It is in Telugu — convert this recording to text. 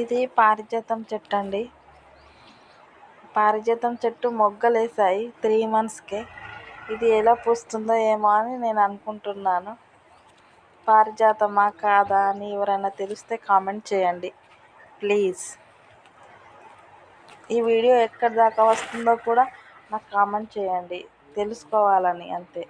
ఇది పారిజాతం చెట్టు అండి. పారిజాతం చెట్టు మొగ్గలేసాయి 3 మంత్స్కే. ఇది ఎలా పూస్తుందో ఏమో అని నేను అనుకుంటున్నాను. పారిజాతమా కాదా అని ఎవరైనా తెలిస్తే కామెంట్ చేయండి ప్లీజ్. ఈ వీడియో ఎక్కడి దాకా వస్తుందో కూడా నాకు కామెంట్ చేయండి, తెలుసుకోవాలని అంతే.